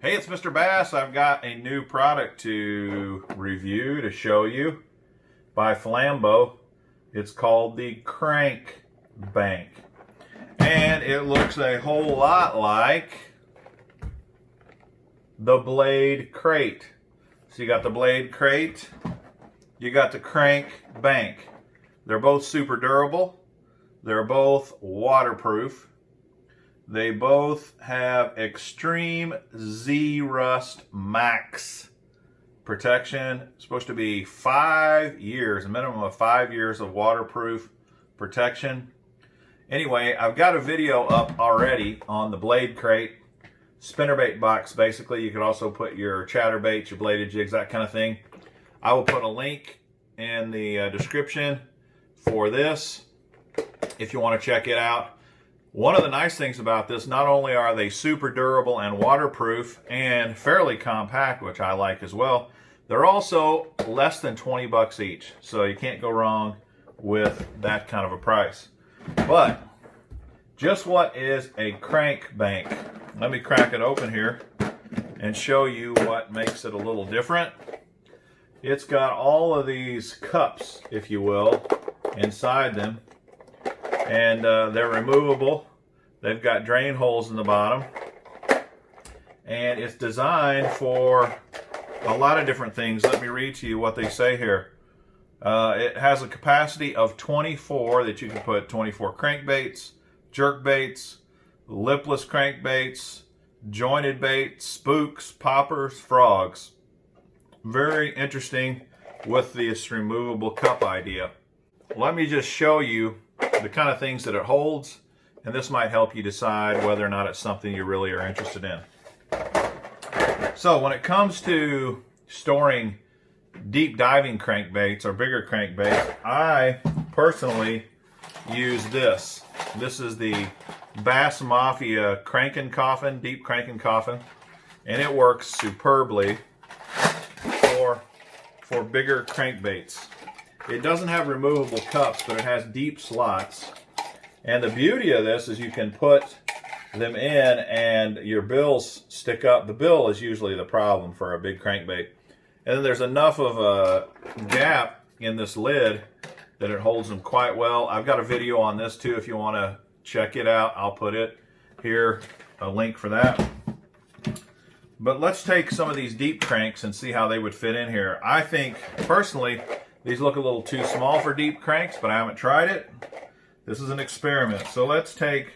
Hey, it's Mr. Bass. I've got a new product to review, to show you, by Flambeau. It's called the Crankbait. And it looks a whole lot like the Blade Crate. So you got the Blade Crate, you got the Crankbait. They're both super durable. They're both waterproof. They both have extreme Z-Rust Max protection. It's supposed to be 5 years, a minimum of 5 years of waterproof protection. Anyway, I've got a video up already on the Blade Crate. Spinnerbait box, basically. You could also put your chatterbaits, your bladed jigs, that kind of thing. I will put a link in the description for this if you want to check it out. One of the nice things about this, not only are they super durable and waterproof and fairly compact, which I like as well, they're also less than 20 bucks each. So you can't go wrong with that kind of a price. But just what is a crankbait? Let me crack it open here and show you what makes it a little different. It's got all of these cups, if you will, inside them. And they're removable. They've got drain holes in the bottom. And it's designed for a lot of different things. Let me read to you what they say here. It has a capacity of 24 that you can put 24 crankbaits, jerkbaits, lipless crankbaits, jointed baits, spooks, poppers, frogs. Very interesting with this removable cup idea. Let me just show you the kind of things that it holds, and this might help you decide whether or not it's something you really are interested in. So when it comes to storing deep diving crankbaits or bigger crankbaits, I personally use this. This is the Bass Mafia cranking coffin, deep cranking coffin, and it works superbly for bigger crankbaits. It doesn't have removable cups, but it has deep slots. And the beauty of this is you can put them in and your bills stick up. The bill is usually the problem for a big crankbait. And then there's enough of a gap in this lid that it holds them quite well. I've got a video on this too if you want to check it out. I'll put it here, a link for that. But let's take some of these deep cranks and see how they would fit in here. I think, personally, these look a little too small for deep cranks, but I haven't tried it. This is an experiment. So let's take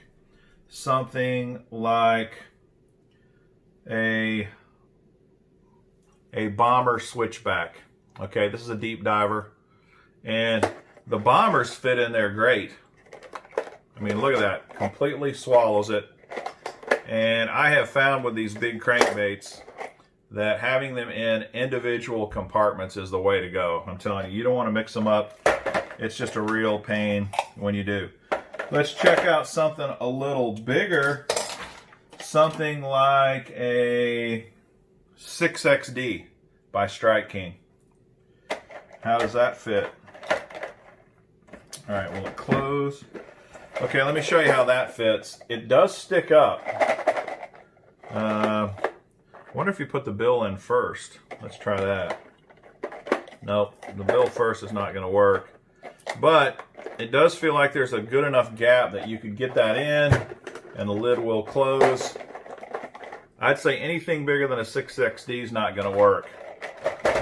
something like a bomber switchback. Okay, this is a deep diver. And the bombers fit in there great. I mean, look at that. Completely swallows it. And I have found with these big crankbaits that having them in individual compartments is the way to go. I'm telling you, you don't want to mix them up. It's just a real pain when you do. Let's check out something a little bigger. Something like a 6XD by Strike King. How does that fit? All right, will it close? Okay, let me show you how that fits. It does stick up. I wonder if you put the bill in first. Let's try that. Nope, the bill first is not going to work. But it does feel like there's a good enough gap that you could get that in and the lid will close. I'd say anything bigger than a 6XD is not going to work.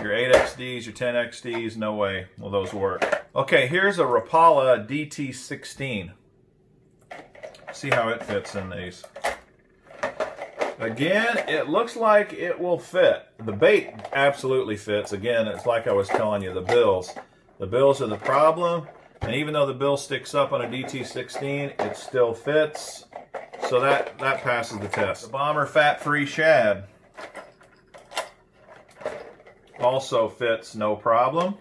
Your 8XDs, your 10XDs, no way will those work. Okay, here's a Rapala Dt16. See how it fits in these. Again, it looks like it will fit. The bait absolutely fits. Again, it's like I was telling you, the bills. The bills are the problem. And even though the bill sticks up on a DT16, it still fits. So that passes the test. The Bomber Fat-Free Shad also fits no problem.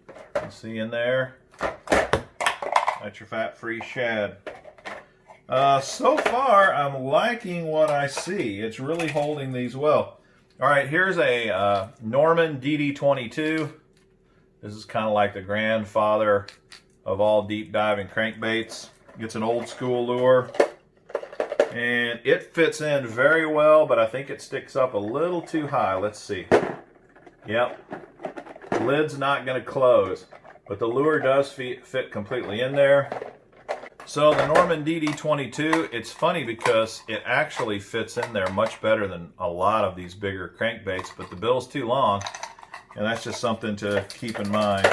You can see in there. That's your fat-free shad. So far, I'm liking what I see. It's really holding these well. All right, here's a Norman DD22. This is kind of like the grandfather of all deep diving crankbaits. Gets an old school lure. And it fits in very well, but I think it sticks up a little too high. Let's see. Yep. The lid's not going to close, but the lure does fit completely in there. So the Norman DD22, it's funny because it actually fits in there much better than a lot of these bigger crankbaits, but the bill's too long, and that's just something to keep in mind.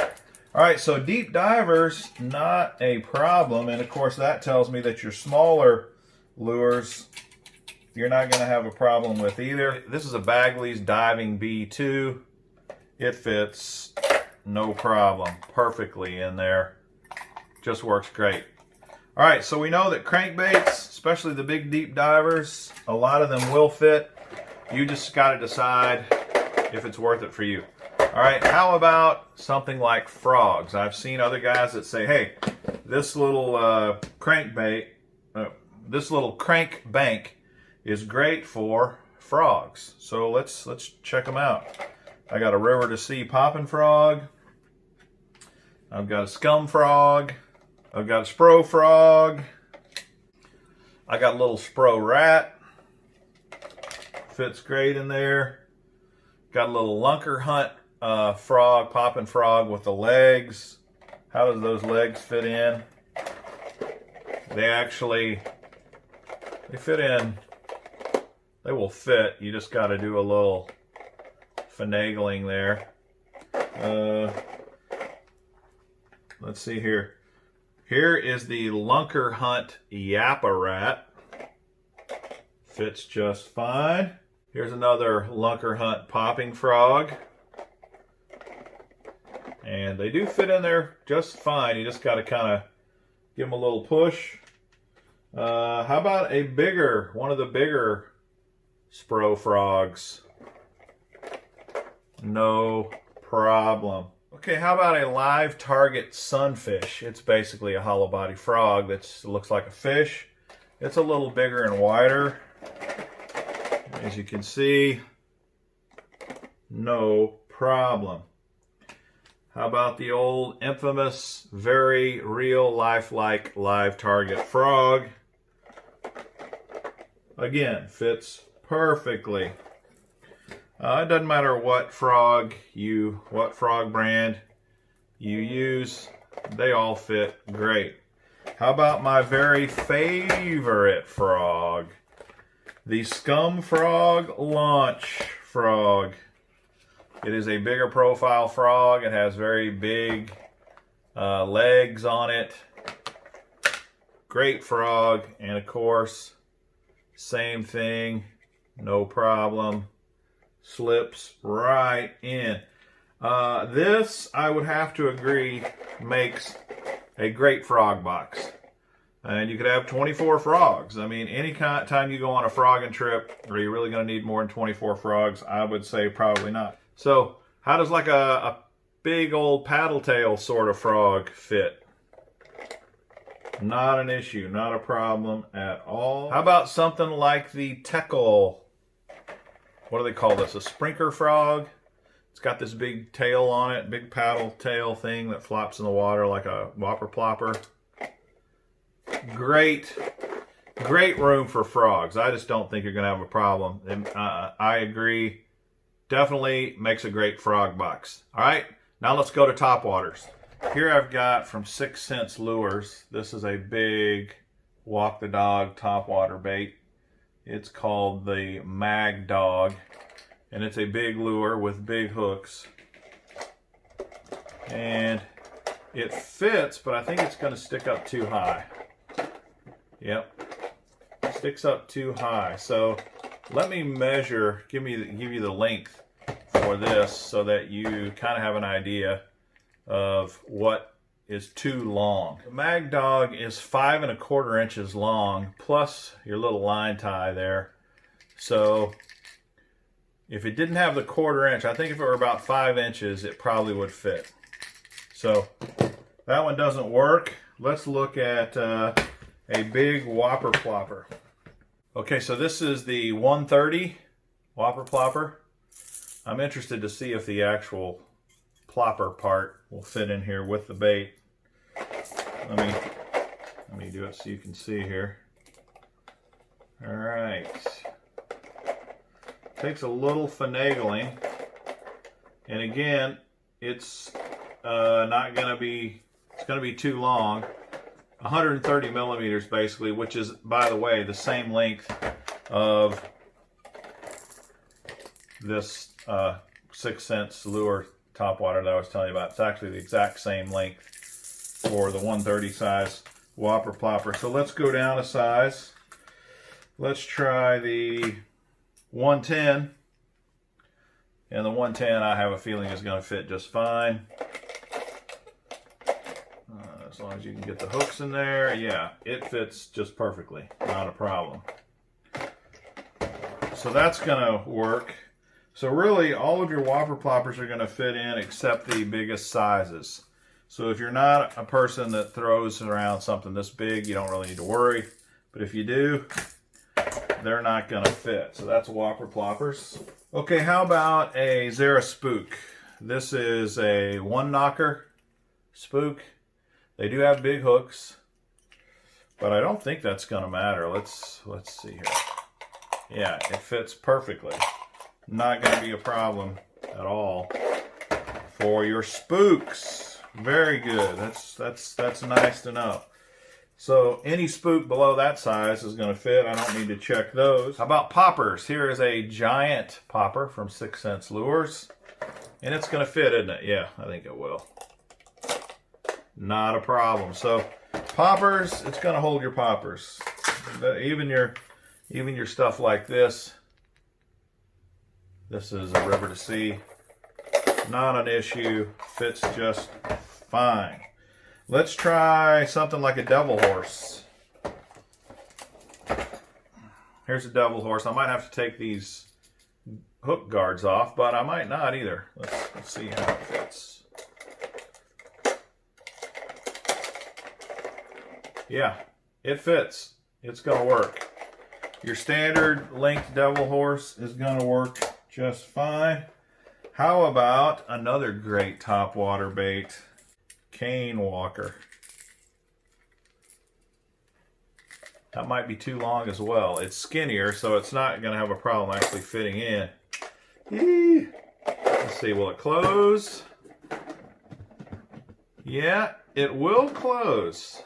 All right, so deep divers, not a problem, and of course that tells me that your smaller lures, you're not going to have a problem with either. This is a Bagley's Diving B2. It fits no problem, perfectly in there. Just works great. All right, so we know that crankbaits, especially the big deep divers, a lot of them will fit. You just got to decide if it's worth it for you. All right, how about something like frogs? I've seen other guys that say, hey, this little crankbait, this little crank bank is great for frogs. So let's check them out. I got a river to sea popping frog. I've got a scum frog. I've got a spro frog. I got a little spro rat. Fits great in there. Got a little lunker hunt frog, popping frog with the legs. How does those legs fit in? They fit in. They will fit. You just got to do a little finagling there. Let's see here. Here is the Lunker Hunt Yappa Rat. Fits just fine. Here's another Lunker Hunt Popping Frog. And they do fit in there just fine. You just got to kind of give them a little push. How about one of the bigger spro frogs? No problem. Okay, how about a live target sunfish? It's basically a hollow body frog that looks like a fish. It's a little bigger and wider. As you can see, no problem. How about the old infamous, very real lifelike live target frog? Again, fits perfectly. It doesn't matter what frog brand you use, they all fit great. How about my very favorite frog? The Scum Frog Launch Frog. It is a bigger profile frog. It has very big legs on it. Great frog, and of course, same thing, no problem. Slips right in. This, I would have to agree, makes a great frog box. And you could have 24 frogs. I mean, any time you go on a frogging trip, are you really going to need more than 24 frogs? I would say probably not. So, how does like a big old paddle tail sort of frog fit? Not an issue, not a problem at all. How about something like the Teckle? What do they call this? A sprinker frog? It's got this big tail on it, big paddle tail thing that flops in the water like a Whopper Plopper. Great room for frogs. I just don't think you're going to have a problem. And, I agree. Definitely makes a great frog box. All right, now let's go to topwaters. Here I've got from 6 Sense Lures. This is a big walk the dog topwater bait. It's called the Mag Dog, and it's a big lure with big hooks. And it fits, but I think it's going to stick up too high. Yep, sticks up too high. So let me measure, give you the length for this so that you kind of have an idea of what is too long. The Mag Dog is 5 1/4 inches long, plus your little line tie there. So if it didn't have the 1/4 inch, I think if it were about 5 inches, it probably would fit. So that one doesn't work. Let's look at a big Whopper Plopper. Okay, so this is the 130 Whopper Plopper. I'm interested to see if the actual plopper part will fit in here with the bait. Let me do it so you can see here. All right. Takes a little finagling, and again, it's not going to be. It's going to be too long. 130 millimeters, basically, which is, by the way, the same length of this 6 cents lure topwater that I was telling you about. It's actually the exact same length for the 130 size Whopper Plopper. So let's go down a size. Let's try the 110. And the 110, I have a feeling, is going to fit just fine. As long as you can get the hooks in there. Yeah, it fits just perfectly. Not a problem. So that's going to work. So really, all of your Whopper Ploppers are going to fit in except the biggest sizes. So if you're not a person that throws around something this big, you don't really need to worry. But if you do, they're not going to fit. So that's Whopper Ploppers. Okay, how about a Zara Spook? This is a one knocker spook. They do have big hooks, but I don't think that's going to matter. Let's see here. Yeah, it fits perfectly. Not going to be a problem at all for your spooks. Very good. That's nice to know. So any spook below that size is going to fit. I don't need to check those. How about poppers? Here is a giant popper from 6 Cents Lures, and it's going to fit, isn't it? Yeah, I think it will. Not a problem. So poppers, it's going to hold your poppers. Even your stuff like this. This is a River to Sea. Not an issue. Fits just fine. Let's try something like a devil horse. Here's a devil horse. I might have to take these hook guards off, but I might not either. Let's see how it fits. Yeah, it fits. It's going to work. Your standard length devil horse is going to work just fine. How about another great topwater bait? Cane walker. That might be too long as well. It's skinnier, so it's not going to have a problem actually fitting in. Eee. Let's see, will it close? Yeah, it will close.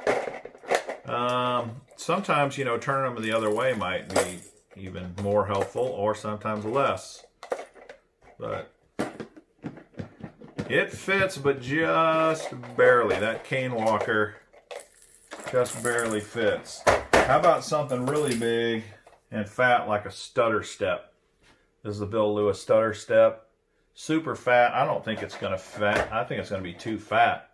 Sometimes, you know, turning them the other way might be even more helpful, or sometimes less. But it fits, but just barely. That cane walker just barely fits. How about something really big and fat like a stutter step? This is the Bill Lewis stutter step. Super fat. I don't think it's going to fit. I think it's going to be too fat.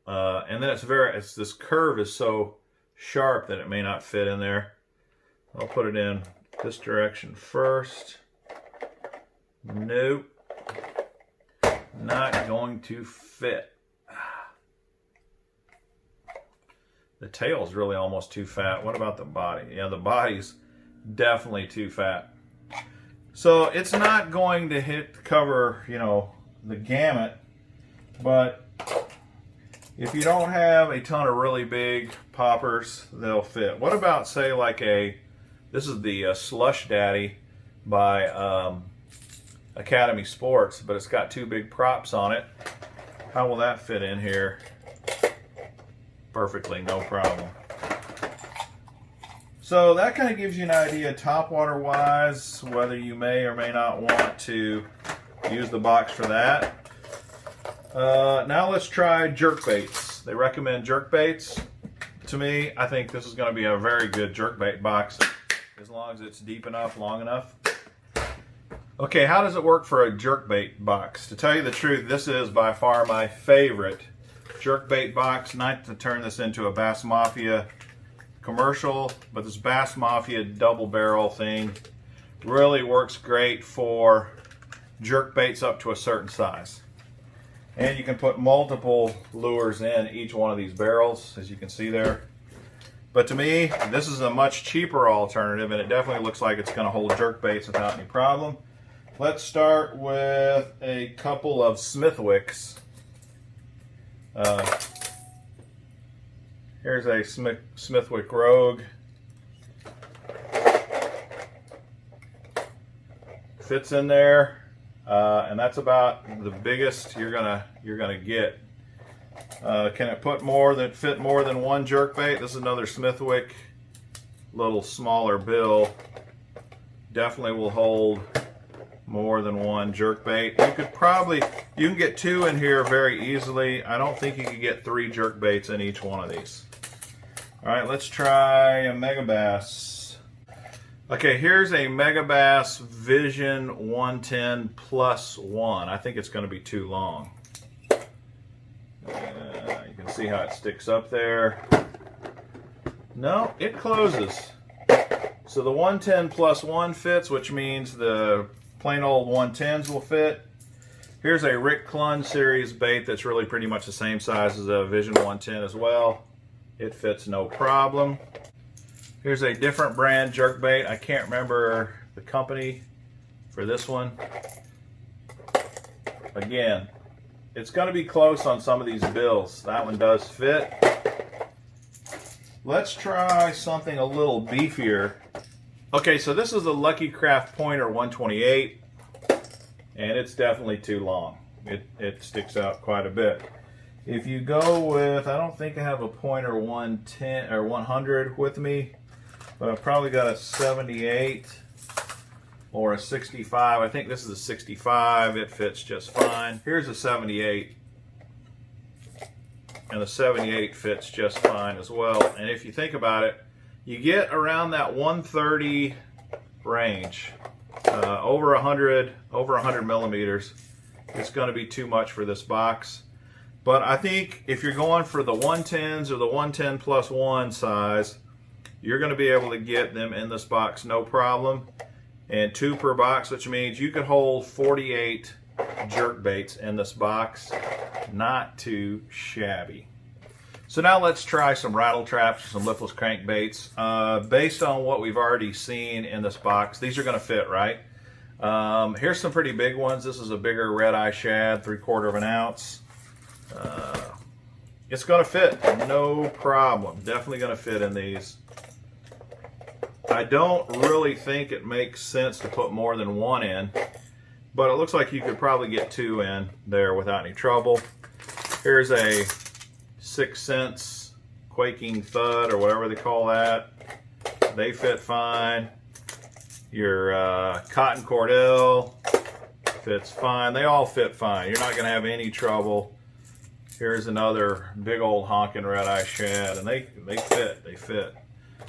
And then this curve is so sharp that it may not fit in there. I'll put it in this direction first. Nope. Not going to fit. The tail's really almost too fat. What about the body? Yeah, the body's definitely too fat. So it's not going to cover, you know, the gamut, but if you don't have a ton of really big poppers, they'll fit. What about, say, like this is the Slush Daddy by Academy Sports, but it's got two big props on it. How will that fit in here? Perfectly, no problem. So that kind of gives you an idea topwater wise, whether you may or may not want to use the box for that. Now let's try jerkbaits. They recommend jerkbaits. To me, I think this is going to be a very good jerkbait box, as long as it's deep enough, long enough. Okay, how does it work for a jerkbait box? To tell you the truth, this is by far my favorite jerkbait box. Not to turn this into a Bass Mafia commercial, but this Bass Mafia double barrel thing really works great for jerkbaits up to a certain size. And you can put multiple lures in each one of these barrels, as you can see there. But to me, this is a much cheaper alternative, and it definitely looks like it's going to hold jerkbaits without any problem. Let's start with a couple of Smithwicks. Here's a Smithwick Rogue. fits in there, and that's about the biggest you're gonna get. Can it fit more than one jerkbait? This is another Smithwick, little smaller bill. Definitely will hold more than one jerkbait. You can get 2 in here very easily. I don't think you can get 3 jerkbaits in each one of these. All right, let's try a Megabass. Okay, here's a Megabass Vision 110 plus 1. I think it's going to be too long. You can see how it sticks up there. No, it closes. So the 110 plus 1 fits, which means the plain old 110s will fit. Here's a Rick Clunn series bait that's really pretty much the same size as a Vision 110 as well. It fits no problem. Here's a different brand jerkbait. I can't remember the company for this one. Again, it's going to be close on some of these bills. That one does fit. Let's try something a little beefier. Okay, so this is a Lucky Craft Pointer 128, and it's definitely too long. It sticks out quite a bit. If you go with, I don't think I have a Pointer 110 or 100 with me, but I've probably got a 78 or a 65. I think this is a 65. It fits just fine. Here's a 78. And the 78 fits just fine as well. And if you think about it, you get around that 130 range, over 100 millimeters. It's going to be too much for this box. But I think if you're going for the 110s or the 110 plus 1 size, you're going to be able to get them in this box no problem. And 2 per box, which means you could hold 48 jerkbaits in this box. Not too shabby. So now let's try some rattle traps, some lipless crankbaits. Based on what we've already seen in this box, these are going to fit, right? Here's some pretty big ones. This is a bigger red-eye shad, 3/4 of an ounce. It's going to fit, no problem. Definitely going to fit in these. I don't really think it makes sense to put more than 1 in, but it looks like you could probably get 2 in there without any trouble. Here's a 6 cents quaking thud or whatever they call that. They fit fine. Your cotton cordell fits fine. They all fit fine. You're not going to have any trouble. Here's another big old honking red-eye shad, and they fit. They fit.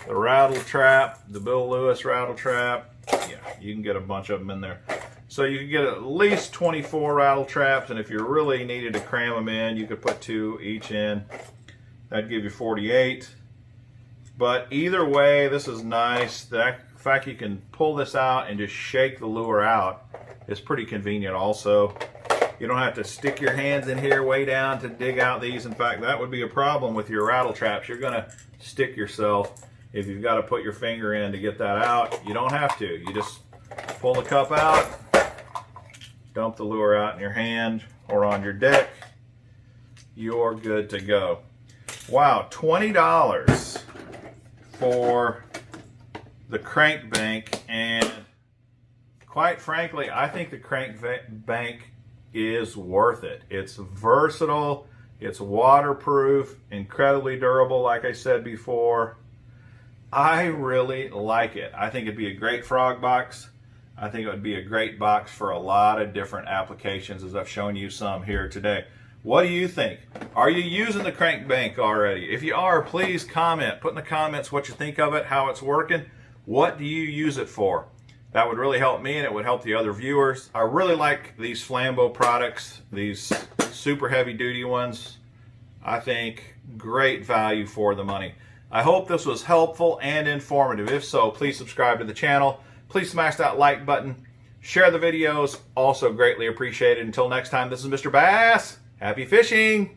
The rattle trap, the Bill Lewis rattle trap, yeah, you can get a bunch of them in there. So you can get at least 24 rattle traps, and if you really needed to cram them in, you could put 2 each in. That'd give you 48. But either way, this is nice. The fact you can pull this out and just shake the lure out is pretty convenient also. You don't have to stick your hands in here way down to dig out these. In fact, that would be a problem with your rattle traps. You're going to stick yourself if you've got to put your finger in to get that out. You don't have to. You just pull the cup out, dump the lure out in your hand or on your deck. You're good to go. Wow, $20 for the crank bank, and quite frankly, I think the crank bank is worth it. It's versatile, it's waterproof, incredibly durable, like I said before. I really like it. I think it'd be a great frog box. I think it would be a great box for a lot of different applications, as I've shown you some here today. What do you think? Are you using the crank bank already? If you are, please comment. Put in the comments what you think of it, how it's working. What do you use it for? That would really help me, and it would help the other viewers. I really like these Flambeau products, these super heavy duty ones. I think great value for the money. I hope this was helpful and informative. If so, please subscribe to the channel. Please smash that like button. Share the videos, also greatly appreciated. Until next time, this is Mr. Bass. Happy fishing!